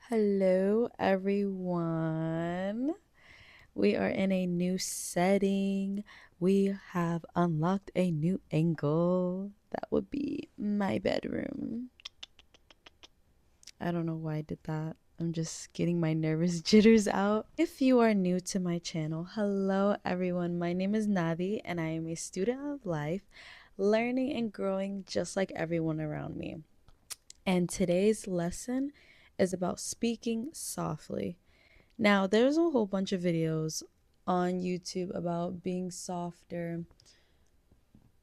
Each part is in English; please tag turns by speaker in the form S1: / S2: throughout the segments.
S1: Hello, everyone. We are in a new setting. We have unlocked a new angle. That would be my bedroom. I don't know why I did that. I'm just getting my nervous jitters out. If you are new to my channel, hello, everyone. My name is Nadi, and I am a student of life, learning and growing just like everyone around me. And today's lesson is about speaking softly. Now, there's a whole bunch of videos on YouTube about being softer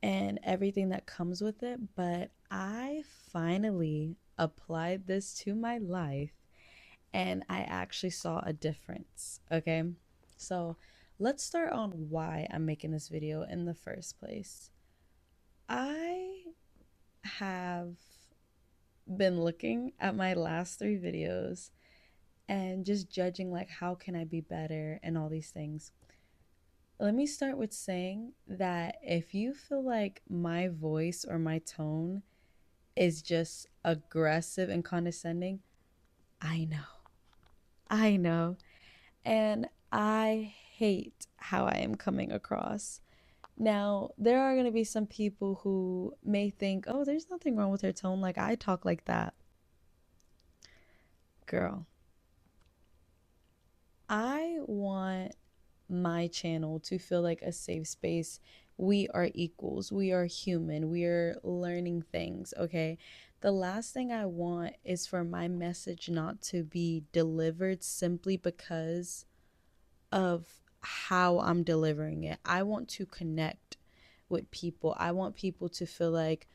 S1: and everything that comes with it, but I finally applied this to my life and I actually saw a difference. Okay, so let's start on why I'm making this video in the first place. I have been looking at my last three videos and just judging, like, how can I be better and all these things. Let me start with saying that if you feel like my voice or my tone is just aggressive and condescending, I know. I know. And I hate how I am coming across. Now, there are going to be some people who may think, oh, there's nothing wrong with her tone. Like, I talk like that. Girl, I want my channel to feel like a safe space. We are equals. We are human. We are learning things, okay? The last thing I want is for my message not to be delivered simply because of how I'm delivering it. I want to connect with people. I want people to feel like,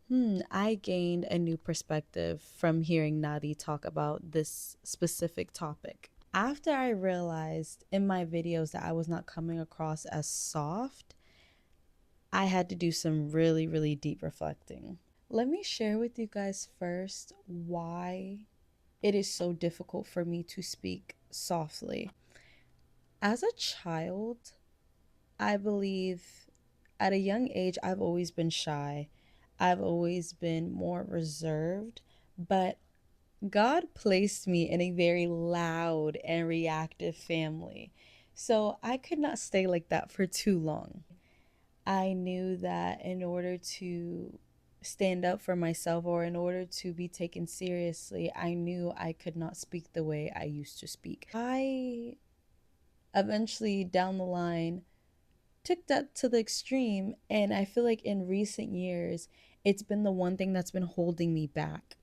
S1: I gained a new perspective from hearing Nadi talk about this specific topic. After I realized in my videos that I was not coming across as soft, I had to do some really, really deep reflecting. Let me share with you guys first why it is so difficult for me to speak softly. As a child, I believe at a young age, I've always been shy. I've always been more reserved, but God placed me in a very loud and reactive family. So I could not stay like that for too long. I knew that in order to stand up for myself or in order to be taken seriously, I knew I could not speak the way I used to speak. I eventually, down the line, took that to the extreme, and I feel like in recent years, it's been the one thing that's been holding me back.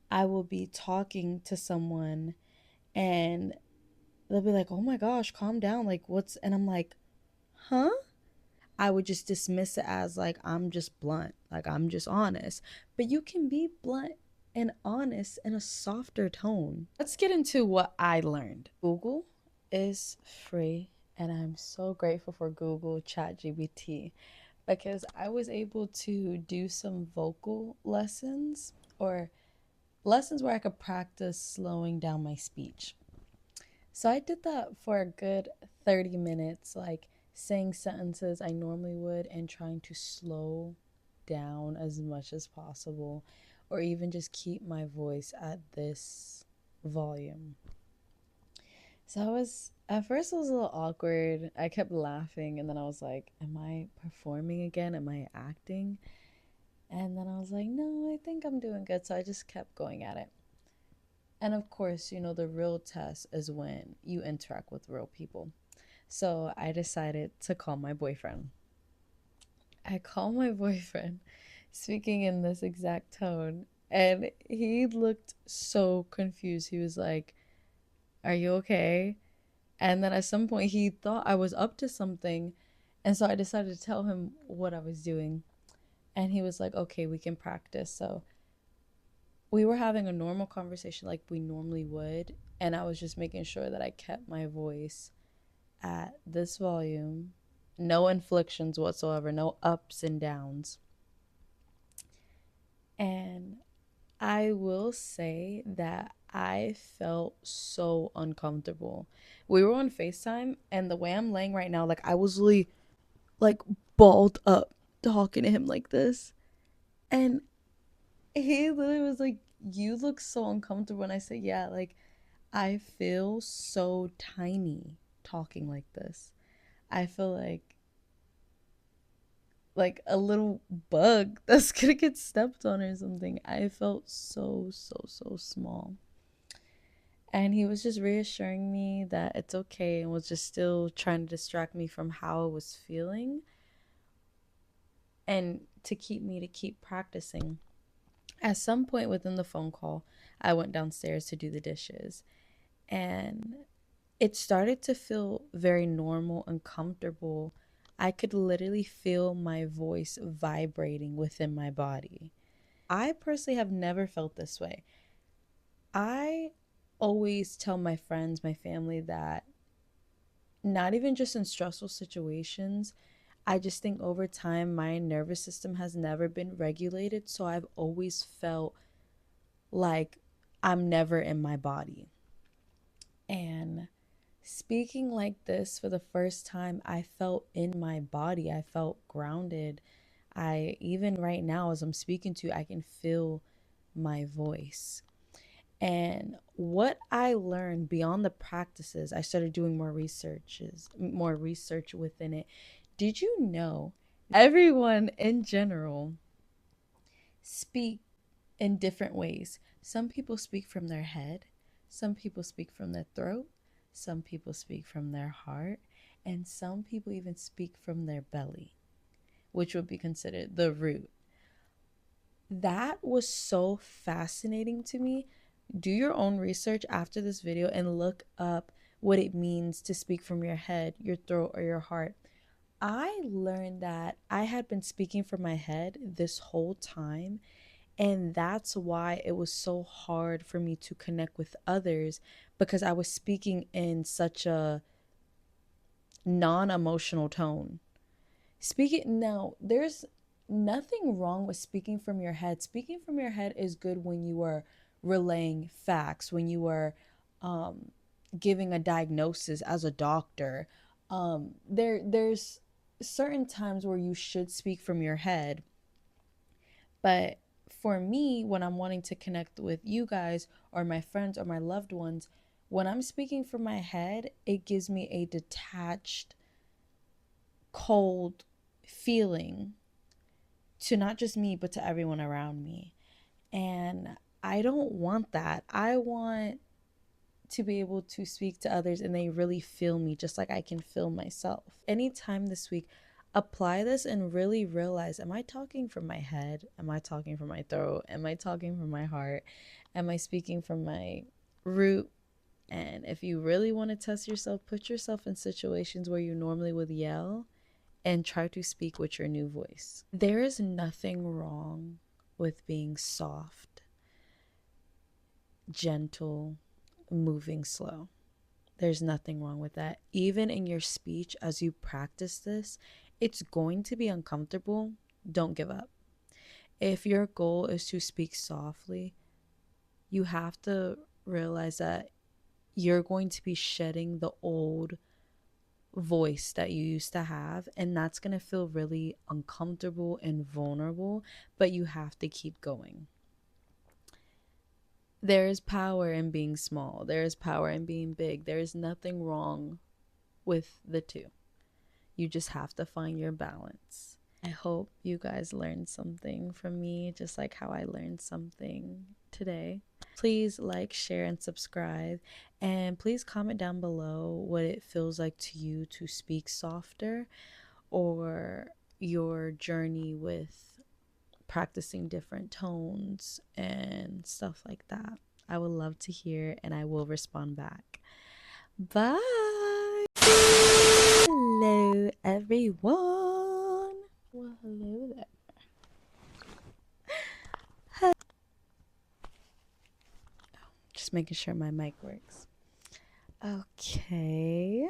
S1: I will be talking to someone and they'll be like, "Oh my gosh, calm down. Like, what's," and I'm like, "Huh?" I would just dismiss it as like I'm just blunt, like I'm just honest. But you can be blunt and honest in a softer tone. Let's get into what I learned. Google is free, and I'm so grateful for Google ChatGPT because I was able to do some vocal lessons or lessons where I could practice slowing down my speech. So I did that for a good 30 minutes, like saying sentences I normally would and trying to slow down as much as possible, or even just keep my voice at this volume. So I was, at first, it was a little awkward. I kept laughing, and then I was like, am I performing again? Am I acting? And then I was like, no, I think I'm doing good. So I just kept going at it. And of course, the real test is when you interact with real people. So I decided to call my boyfriend. I called my boyfriend speaking in this exact tone, and he looked so confused. He was like, "Are you okay?" And then at some point, he thought I was up to something. And so I decided to tell him what I was doing. And he was like, "Okay, we can practice." So we were having a normal conversation like we normally would. And I was just making sure that I kept my voice at this volume, no inflections whatsoever, no ups and downs. And I will say that I felt so uncomfortable. We were on FaceTime, and the way I'm laying right now, like I was really like balled up talking to him like this. And he literally was like, you look so uncomfortable. And I said, yeah, like, I feel so tiny talking like this. I feel like a little bug that's gonna get stepped on or something. I felt so, so, so small. And he was just reassuring me that it's okay and was just still trying to distract me from how I was feeling and to keep practicing. At some point within the phone call, I went downstairs to do the dishes, and it started to feel very normal and comfortable. I could literally feel my voice vibrating within my body. I personally have never felt this way. I always tell my friends, my family, that not even just in stressful situations, I just think over time my nervous system has never been regulated. So I've always felt like I'm never in my body. And speaking like this for the first time, I felt in my body. I felt grounded. I, even right now, as I'm speaking to you, I can feel my voice. And what I learned beyond the practices, I started doing more research within it. Did you know everyone in general speak in different ways? Some people speak from their head, some people speak from their throat, some people speak from their heart, and some people even speak from their belly, which would be considered the root. That was so fascinating to me. Do your own research after this video and look up what it means to speak from your head, your throat, or your heart. I learned that I had been speaking from my head this whole time, and that's why it was so hard for me to connect with others, because I was speaking in such a non emotional tone. Speaking now, there's nothing wrong with speaking from your head. Speaking from your head is good when you are relaying facts, when you are um, giving a diagnosis as a doctor. There's certain times where you should speak from your head, but for me, when I'm wanting to connect with you guys or my friends or my loved ones, when I'm speaking from my head, it gives me a detached, cold feeling to not just me, but to everyone around me. And I don't want that. I want to be able to speak to others and they really feel me just like I can feel myself. Anytime this week, apply this and really realize, am I talking from my head? Am I talking from my throat? Am I talking from my heart? Am I speaking from my root? And if you really want to test yourself, put yourself in situations where you normally would yell and try to speak with your new voice. There is nothing wrong with being soft, gentle, moving slow. There's nothing wrong with that. Even in your speech, as you practice this, it's going to be uncomfortable. Don't give up. If your goal is to speak softly, you have to realize that you're going to be shedding the old voice that you used to have, and that's going to feel really uncomfortable and vulnerable, but you have to keep going. There is power in being small, there is power in being big. There is nothing wrong with the two. You just have to find your balance. I hope you guys learned something from me, just like how I learned something today. Please like, share, and subscribe. And please comment down below what it feels like to you to speak softer, or your journey with practicing different tones and stuff like that. I would love to hear and I will respond back. Bye. Hello, everyone. Well, hello there. Just making sure my mic works. Okay.